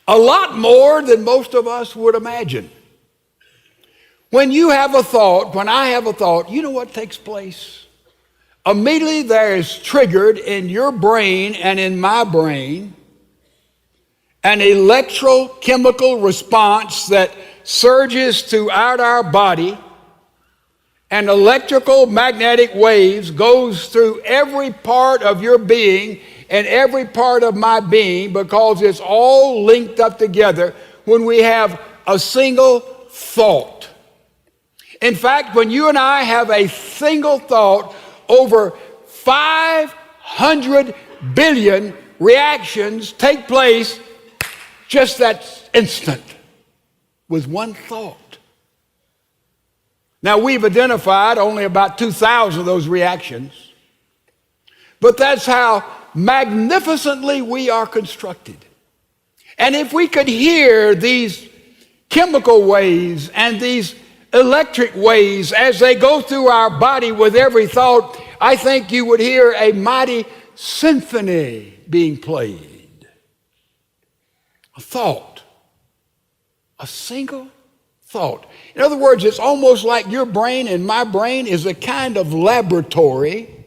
A lot more than most of us would imagine. When you have a thought, when I have a thought, you know what takes place? Immediately there is triggered in your brain and in my brain an electrochemical response that surges throughout our body, and electrical magnetic waves goes through every part of your being and every part of my being, because it's all linked up together when we have a single thought. In fact, when you and I have a single thought, over 500 billion reactions take place just that instant with one thought. Now, we've identified only about 2,000 of those reactions, but that's how magnificently we are constructed. And if we could hear these chemical waves and these electric waves as they go through our body with every thought, I think you would hear a mighty symphony being played. A thought, a single thought. In other words, it's almost like your brain and my brain is a kind of laboratory.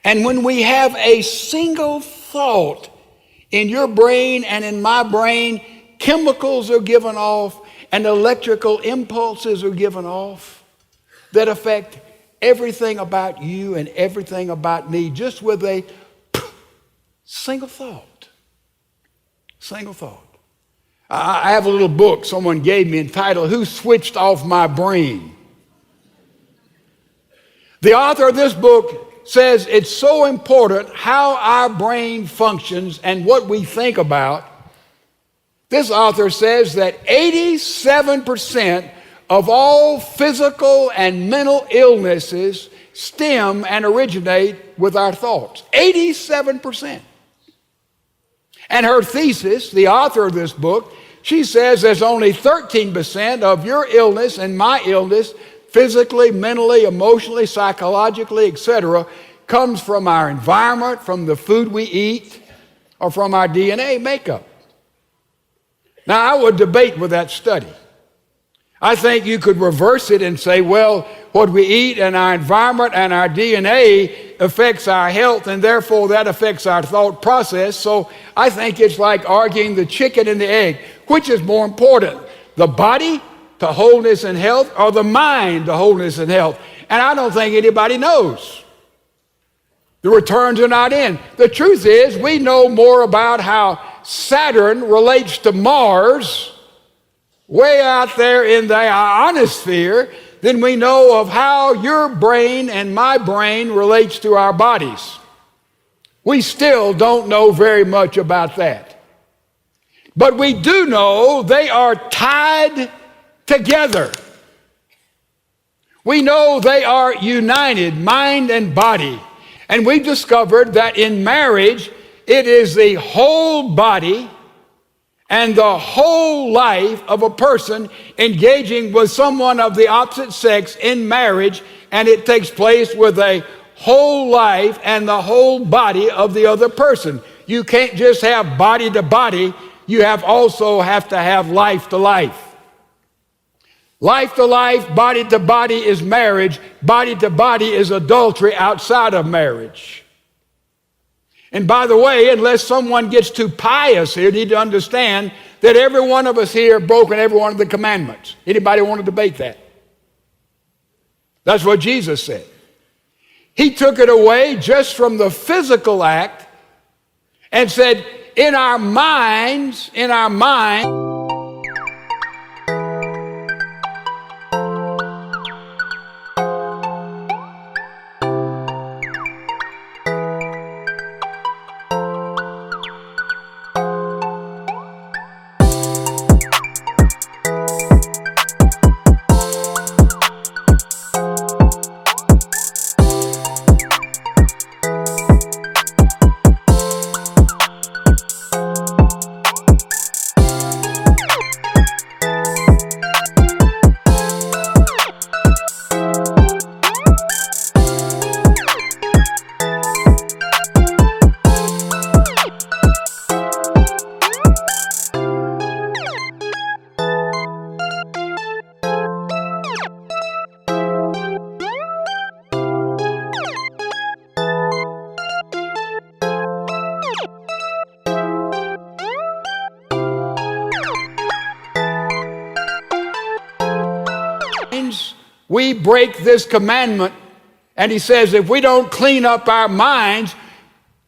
And when we have a single thought in your brain and in my brain, chemicals are given off and electrical impulses are given off that affect everything about you and everything about me, just with a single thought. Single thought. I have a little book someone gave me entitled, "Who Switched Off My Brain?" The author of this book says it's so important how our brain functions and what we think about. This author says that 87% of all physical and mental illnesses stem and originate with our thoughts. 87%. And her thesis, the author of this book, she says there's only 13% of your illness and my illness, physically, mentally, emotionally, psychologically, etc., comes from our environment, from the food we eat, or from our DNA makeup. Now, I would debate with that study. I think you could reverse it and say, well, what we eat and our environment and our DNA affects our health, and therefore that affects our thought process. So I think it's like arguing the chicken and the egg. Which is more important, the body to wholeness and health, or the mind to wholeness and health? And I don't think anybody knows. The returns are not in. The truth is, we know more about how Saturn relates to Mars way out there in the ionosphere than we know of how your brain and my brain relates to our bodies. We still don't know very much about that. But we do know they are tied together. We know they are united, mind and body. And we've discovered that in marriage, it is the whole body and the whole life of a person engaging with someone of the opposite sex in marriage, and it takes place with a whole life and the whole body of the other person. You can't just have body to body, you also have to have life to life. Life to life, body to body is marriage. Body to body is adultery outside of marriage. And by the way, unless someone gets too pious here, you need to understand that every one of us here have broken every one of the commandments. Anybody want to debate that? That's what Jesus said. He took it away just from the physical act and said, in our minds, we break this commandment. And he says if we don't clean up our minds,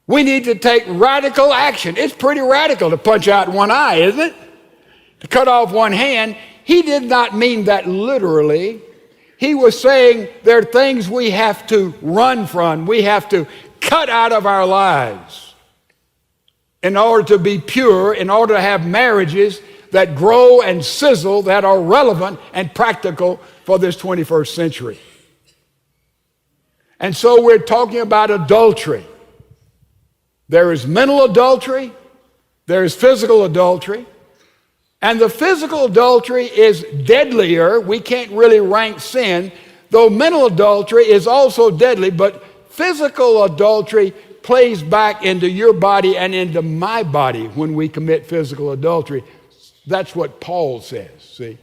we need to take radical action. It's pretty radical to punch out one eye, isn't it? To cut off one hand. He did not mean that literally. He was saying there are things we have to run from, we have to cut out of our lives in order to be pure, in order to have marriages that grow and sizzle, that are relevant and practical for this 21st century. And so we're talking about adultery. There is mental adultery, there is physical adultery, and the physical adultery is deadlier. We can't really rank sin, though mental adultery is also deadly, but physical adultery plays back into your body and into my body when we commit physical adultery. That's what Paul says, see?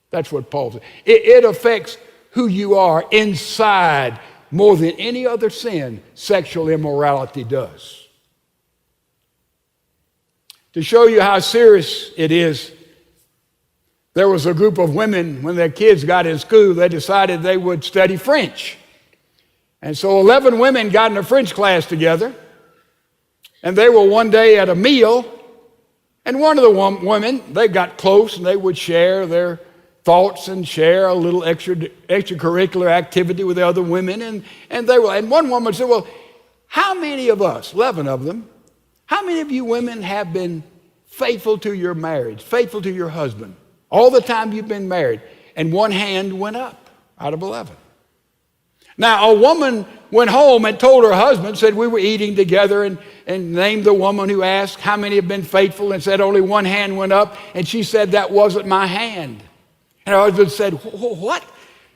That's what Paul says. It affects who you are inside more than any other sin sexual immorality does. To show you how serious it is, there was a group of women, when their kids got in school, they decided they would study French. And so 11 women got in a French class together, and they were one day at a meal, and one of the women, they got close, and they would share their thoughts and share a little extracurricular activity with the other women. And one woman said, well, how many of us, 11 of them, how many of you women have been faithful to your marriage, faithful to your husband, all the time you've been married? And one hand went up out of 11. Now, a woman went home and told her husband, said we were eating together, and named the woman who asked how many have been faithful, and said only one hand went up, and she said that wasn't my hand. And her husband said, what?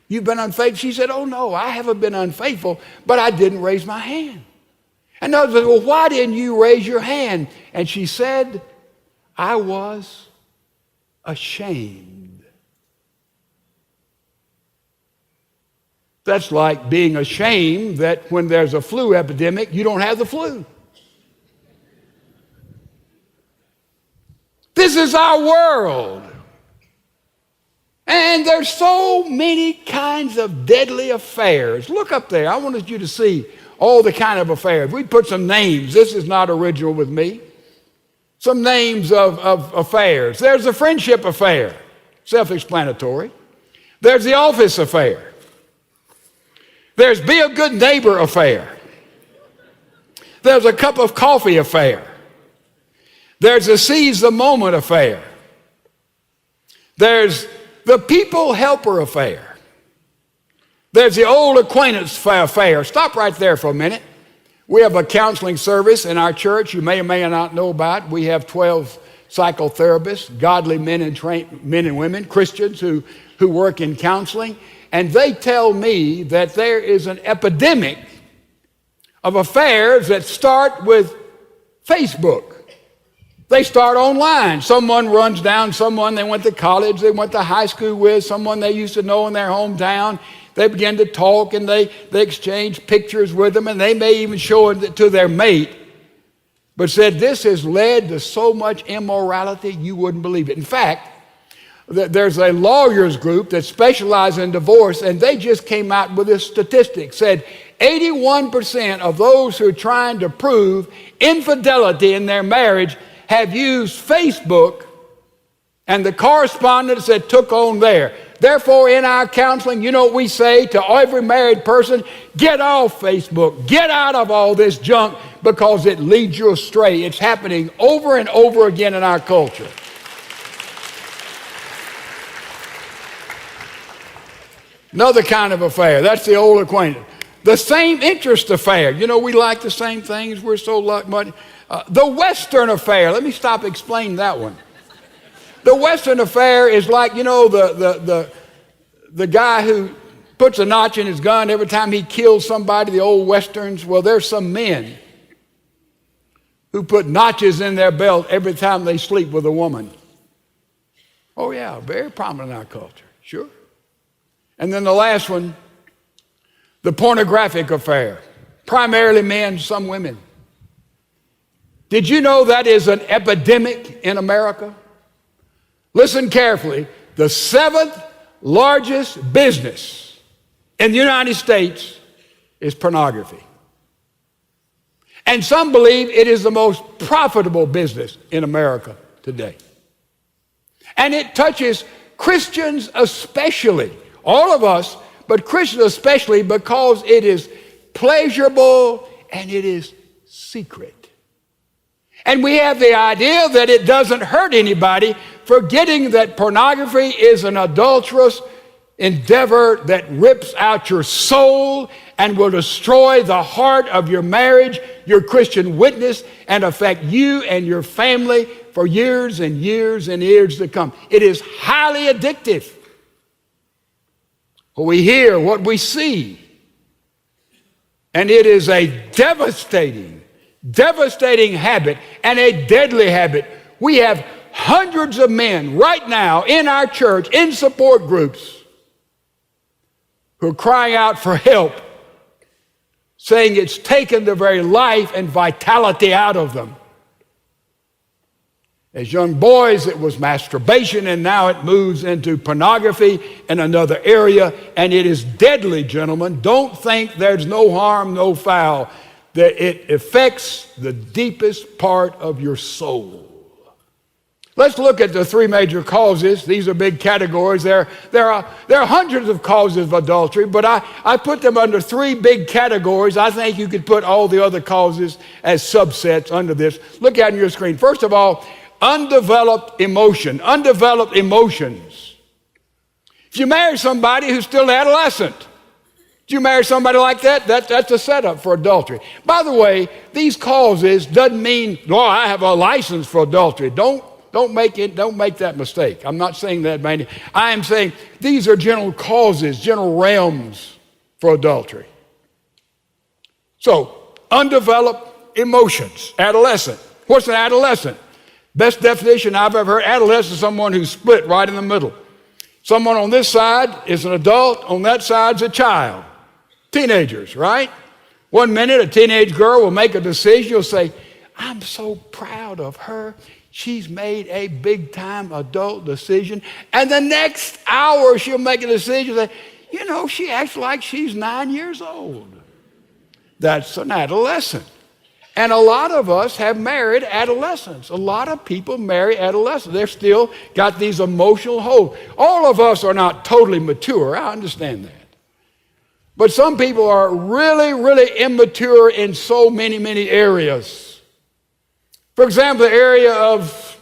You've been unfaithful? She said, oh no, I haven't been unfaithful, but I didn't raise my hand. And the husband said, well, why didn't you raise your hand? And she said, I was ashamed. That's like being ashamed that when there's a flu epidemic, you don't have the flu. This is our world. And there's so many kinds of deadly affairs. Look up there. I wanted you to see all the kind of affairs. We put some names. This is not original with me. Some names of affairs. There's the friendship affair. Self-explanatory. There's the office affair. There's be a good neighbor affair. There's a cup of coffee affair. There's a seize the moment affair. There's the people helper affair. There's the old acquaintance affair. Stop right there for a minute. We have a counseling service in our church you may or may not know about. We have 12 psychotherapists, godly men and women, Christians who work in counseling. And they tell me that there is an epidemic of affairs that start with Facebook. They start online. Someone runs down someone they went to college, they went to high school with, someone they used to know in their hometown. They begin to talk and they exchange pictures with them, and they may even show it to their mate. But said this has led to so much immorality you wouldn't believe it. In fact, there's a lawyers group that specializes in divorce, and they just came out with this statistic. Said 81% of those who are trying to prove infidelity in their marriage have used Facebook and the correspondence that took on there. Therefore, in our counseling, you know what we say to every married person? Get off Facebook. Get out of all this junk because it leads you astray. It's happening over and over again in our culture. Another kind of affair. That's the old acquaintance. The same interest affair. You know, we like the same things. We're so like money. The Western affair. Let me stop explaining that one. The Western affair is like, you know, the guy who puts a notch in his gun every time he kills somebody, the old Westerns. Well, there's some men who put notches in their belt every time they sleep with a woman. Oh, yeah, very prominent in our culture, sure. And then the last one, the pornographic affair. Primarily men, some women. Did you know that is an epidemic in America? Listen carefully. The 7th largest business in the United States is pornography. And some believe it is the most profitable business in America today. And it touches Christians especially, all of us, but Christians especially, because it is pleasurable and it is secret. And we have the idea that it doesn't hurt anybody, forgetting that pornography is an adulterous endeavor that rips out your soul and will destroy the heart of your marriage, your Christian witness, and affect you and your family for years and years and years to come. It is highly addictive. What we hear, what we see, and it is a devastating habit and a deadly habit. We have hundreds of men right now in our church, in support groups, who are crying out for help, saying it's taken the very life and vitality out of them. As young boys, it was masturbation, and now it moves into pornography in another area, and it is deadly, gentlemen. Don't think there's no harm, no foul, that it affects the deepest part of your soul. Let's look at the three major causes. These are big categories. There are hundreds of causes of adultery, but I put them under three big categories. I think you could put all the other causes as subsets under this. Look at your screen. First of all, undeveloped emotion, undeveloped emotions. If you marry somebody who's still adolescent, if you marry somebody like that, that's a setup for adultery. By the way, these causes doesn't mean, well, I have a license for adultery. Don't make that mistake. I'm not saying that, man. I am saying these are general causes, general realms for adultery. So, undeveloped emotions, adolescent. What's an adolescent? Best definition I've ever heard, adolescent is someone who's split right in the middle. Someone on this side is an adult, on that side's a child. Teenagers, right? One minute a teenage girl will make a decision. You'll say, I'm so proud of her. She's made a big-time adult decision. And the next hour she'll make a decision that, she acts like she's 9 years old. That's an adolescent. And a lot of us have married adolescents. A lot of people marry adolescents. They've still got these emotional holds. All of us are not totally mature. I understand that. But some people are really, really immature in so many, many areas. For example, the area of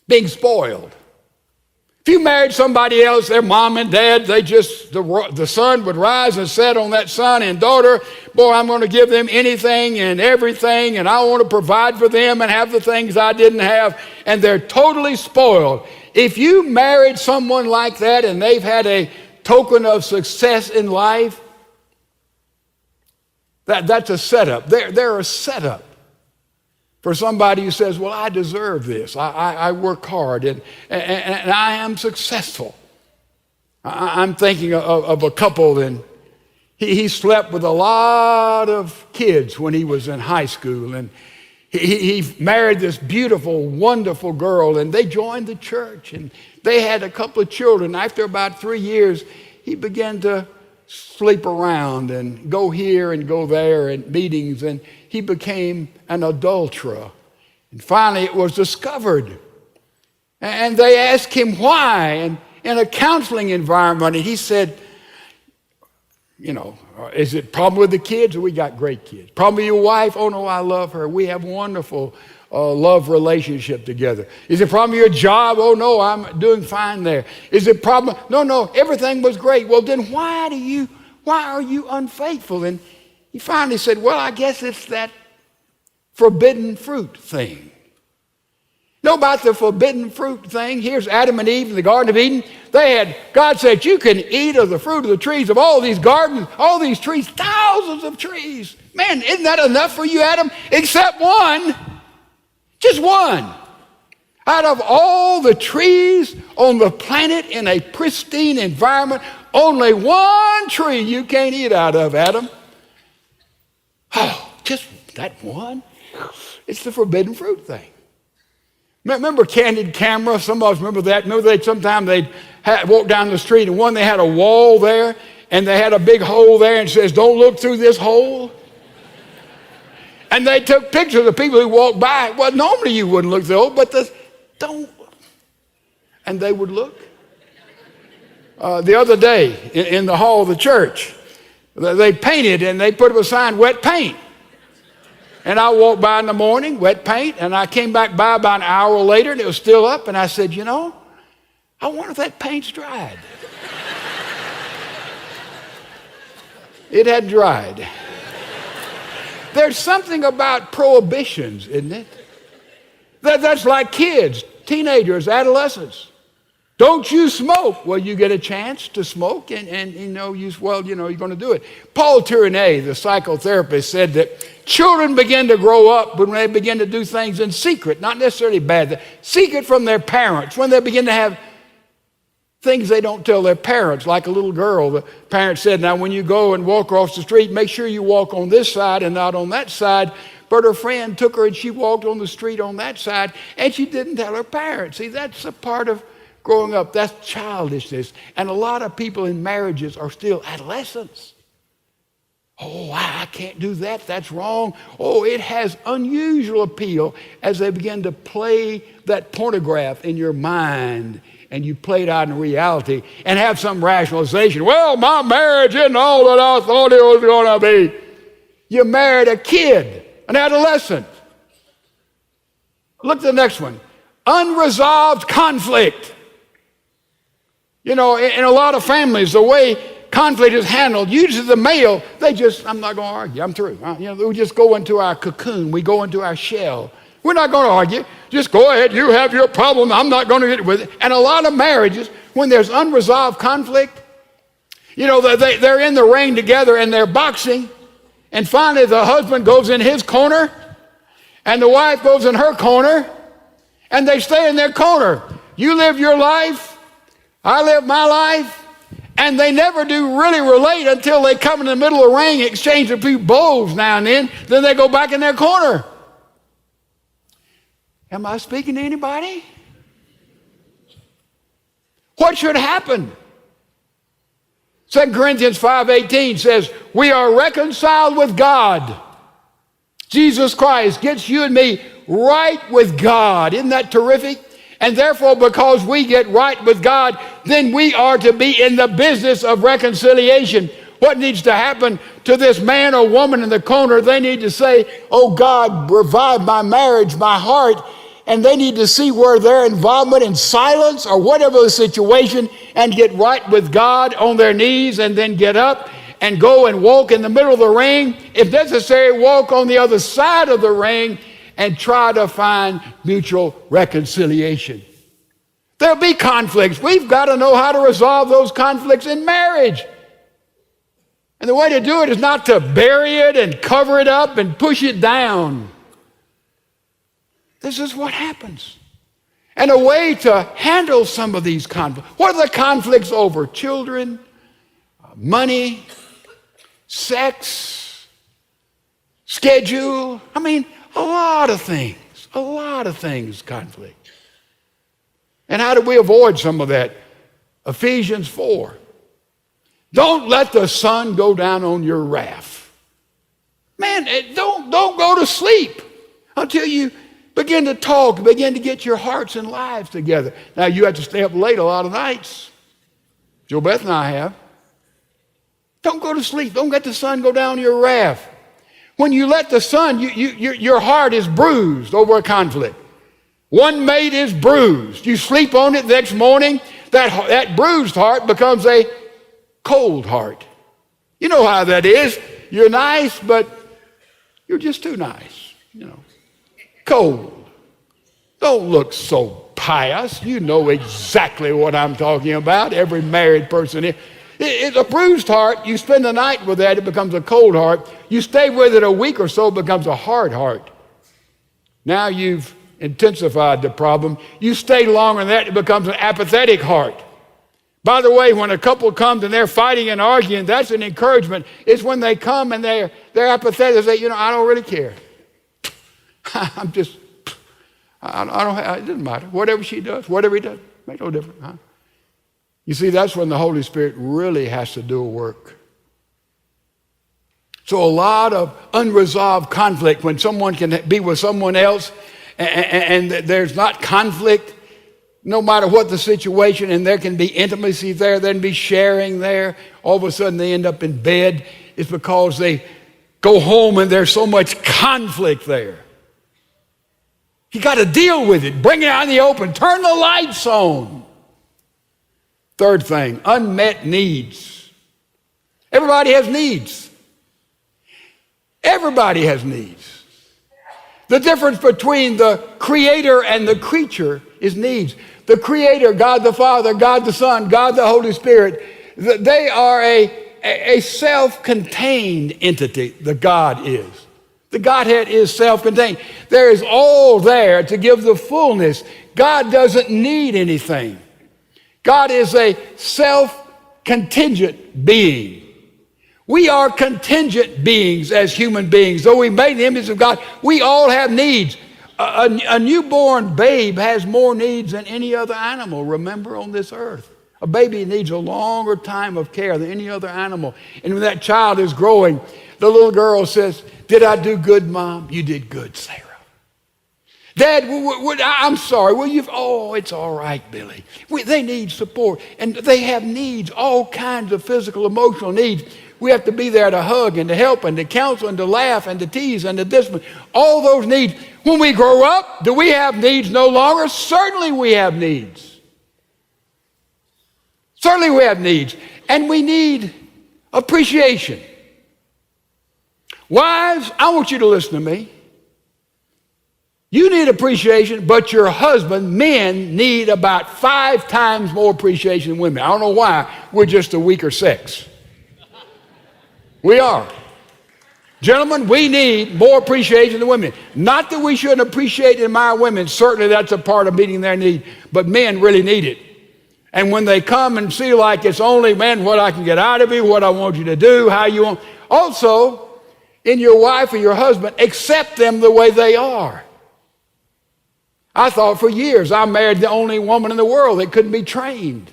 being spoiled. If you married somebody else, their mom and dad, the sun would rise and set on that son and daughter. Boy, I'm going to give them anything and everything, and I want to provide for them and have the things I didn't have, and they're totally spoiled. If you married someone like that and they've had a token of success in life, that's a setup. They're a setup for somebody who says, well, I deserve this. I work hard and I am successful. I'm thinking of a couple, and he slept with a lot of kids when he was in high school, and he married this beautiful, wonderful girl, and they joined the church, and they had a couple of children. After about 3 years, he began to sleep around and go here and go there at meetings, and he became an adulterer. And finally it was discovered. And they asked him why, and in a counseling environment, and he said, is it problem with the kids? We got great kids. Problem with your wife? Oh no, I love her. We have wonderful love relationship together. Is it problem with your job? Oh no, I'm doing fine there. Is it problem? No, everything was great. Well then why are you unfaithful? And he finally said, well, I guess it's that forbidden fruit thing. Know about the forbidden fruit thing? Here's Adam and Eve in the Garden of Eden. God said, you can eat of the fruit of the trees of all these gardens, all these trees, thousands of trees. Man, isn't that enough for you, Adam? Except one, just one. Out of all the trees on the planet in a pristine environment, only one tree you can't eat out of, Adam. Oh, just that one? It's the forbidden fruit thing. Remember Candid Camera? Some of us remember that. Remember sometimes they'd walked down the street, and one, they had a wall there, and they had a big hole there, and it says, "Don't look through this hole." And they took pictures of people who walked by. Well, normally you wouldn't look through the hole, but don't. And they would look. The other day, in the hall of the church, they painted, and they put up a sign, "Wet paint." And I walked by in the morning, wet paint, and I came back by about an hour later, and it was still up, and I said, I wonder if that paint's dried. It had dried. There's something about prohibitions, isn't it? That's like kids, teenagers, adolescents. Don't you smoke? Well, you get a chance to smoke, and you're going to do it. Paul Tourné, the psychotherapist, said that children begin to grow up when they begin to do things in secret, not necessarily bad, secret from their parents, when they begin to have things they don't tell their parents, like a little girl. The parent said, "Now, when you go and walk across the street, make sure you walk on this side and not on that side." But her friend took her, and she walked on the street on that side, and she didn't tell her parents. See, that's a part of growing up. That's childishness. And a lot of people in marriages are still adolescents. "Oh, I can't do that. That's wrong." Oh, it has unusual appeal as they begin to play that pornograph in your mind, and you play it out in reality and have some rationalization. "Well, my marriage isn't all that I thought it was going to be." You married a kid, an adolescent. Look at the next one. Unresolved conflict. In a lot of families, the way conflict is handled, usually the male, I'm not going to argue, I'm through. We just go into our cocoon, we go into our shell. We're not going to argue. Just go ahead, you have your problem, I'm not going to get with it. And a lot of marriages, when there's unresolved conflict, they're in the ring together and they're boxing, and finally the husband goes in his corner, and the wife goes in her corner, and they stay in their corner. You live your life, I live my life, and they never do really relate until they come in the middle of the ring, exchange a few blows now and then they go back in their corner. Am I speaking to anybody? What should happen? 2 Corinthians 5:18 says, "We are reconciled with God." Jesus Christ gets you and me right with God. Isn't that terrific? And therefore, because we get right with God, then we are to be in the business of reconciliation. What needs to happen to this man or woman in the corner? They need to say, "Oh God, revive my marriage, my heart." And they need to see where their involvement in silence or whatever the situation, and get right with God on their knees, and then get up and go and walk in the middle of the ring. If necessary, walk on the other side of the ring and try to find mutual reconciliation. There'll be conflicts. We've got to know how to resolve those conflicts in marriage. And the way to do it is not to bury it and cover it up and push it down. This is what happens. And a way to handle some of these conflicts. What are the conflicts over? Children, money, sex, schedule. A lot of things conflict. And how do we avoid some of that? Ephesians 4. Don't let the sun go down on your wrath. Man, don't go to sleep until you begin to talk, begin to get your hearts and lives together. Now, you have to stay up late a lot of nights. Joe Beth and I have. Don't go to sleep. Don't let the sun go down your wrath. When you let the sun, your heart is bruised over a conflict. One mate is bruised. You sleep on it the next morning, that bruised heart becomes a cold heart. You know how that is. You're nice, but you're just too nice. Cold. Don't look so pious. You know exactly what I'm talking about. Every married person here. It's a bruised heart. You spend the night with that, it becomes a cold heart. You stay with it a week or so, it becomes a hard heart. Now you've intensified the problem. You stay longer than that, it becomes an apathetic heart. By the way, when a couple comes and they're fighting and arguing, that's an encouragement. It's when they come and they're apathetic. They say, I don't really care. I'm just, I don't. It doesn't matter. Whatever she does, whatever he does, makes no difference. You see, that's when the Holy Spirit really has to do a work. So a lot of unresolved conflict when someone can be with someone else and there's not conflict, no matter what the situation, and there can be intimacy there, there can be sharing there. All of a sudden they end up in bed. It's because they go home and there's so much conflict there. You got to deal with it. Bring it out in the open. Turn the lights on. Third thing, unmet needs. Everybody has needs. Everybody has needs. The difference between the Creator and the creature is needs. The Creator, God the Father, God the Son, God the Holy Spirit, they are a self-contained entity, the God is. The Godhead is self-contained. There is all there to give the fullness. God doesn't need anything. God is a self-contingent being. We are contingent beings as human beings. Though we made in the image of God, we all have needs. A newborn babe has more needs than any other animal, remember, on this earth. A baby needs a longer time of care than any other animal. And when that child is growing, the little girl says, "Did I do good, Mom?" "You did good, Sarah." "Dad, I'm sorry. Oh, it's all right, Billy." They need support. And they have needs, all kinds of physical, emotional needs. We have to be there to hug and to help and to counsel and to laugh and to tease and to discipline. All those needs. When we grow up, do we have needs no longer? Certainly we have needs. Certainly we have needs. And we need appreciation. Wives, I want you to listen to me. You need appreciation, but your husband, men, need about 5 times more appreciation than women. I don't know why. We're just a weaker sex. We are. Gentlemen, we need more appreciation than women. Not that we shouldn't appreciate and admire women. Certainly that's a part of meeting their need. But men really need it. And when they come and see like it's only, man, what I can get out of you, what I want you to do, how you want. Also, in your wife or your husband, accept them the way they are. I thought for years I married the only woman in the world that couldn't be trained.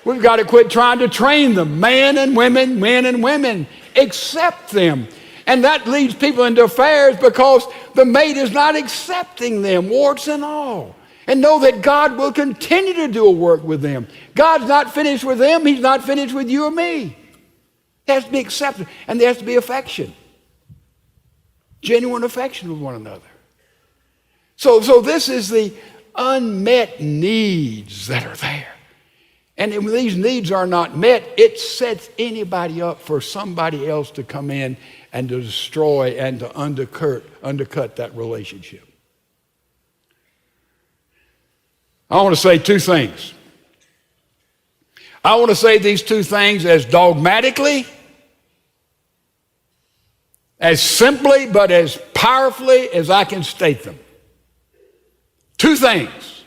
We've got to quit trying to train them. Men and women, accept them. And that leads people into affairs because the mate is not accepting them, warts and all. And know that God will continue to do a work with them. God's not finished with them. He's not finished with you or me. There has to be acceptance, and there has to be affection. Genuine affection with one another. So this is the unmet needs that are there. And when these needs are not met, it sets anybody up for somebody else to come in and to destroy and to undercut that relationship. I want to say 2 things. I want to say these 2 things as dogmatically, as simply, but as powerfully as I can state them. 2 things.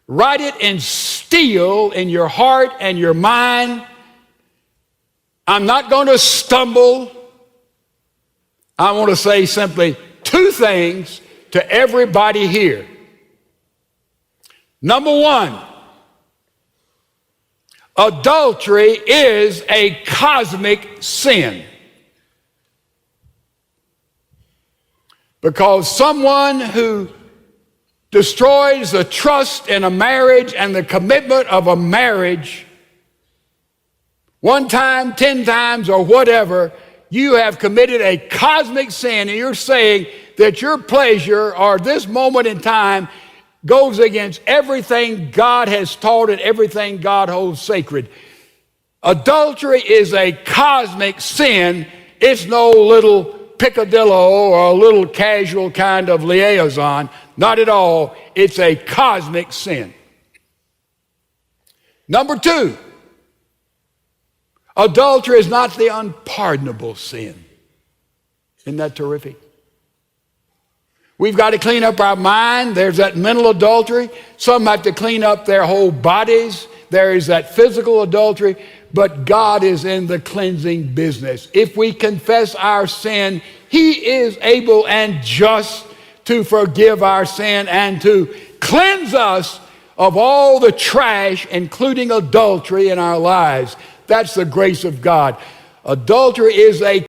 Write it in steel in your heart and your mind. I'm not going to stumble. I want to say simply 2 things to everybody here. Number 1, adultery is a cosmic sin. Because someone who destroys the trust in a marriage and the commitment of a marriage, 1 time, 10 times, or whatever, you have committed a cosmic sin, and you're saying that your pleasure or this moment in time goes against everything God has taught and everything God holds sacred. Adultery is a cosmic sin. It's no little picadillo or a little casual kind of liaison. Not at all. It's a cosmic sin. Number 2, adultery is not the unpardonable sin. Isn't that terrific? We've got to clean up our mind. There's that mental adultery. Some have to clean up their whole bodies. There is that physical adultery. But God is in the cleansing business. If we confess our sin, He is able and just to forgive our sin and to cleanse us of all the trash, including adultery in our lives. That's the grace of God. Adultery is a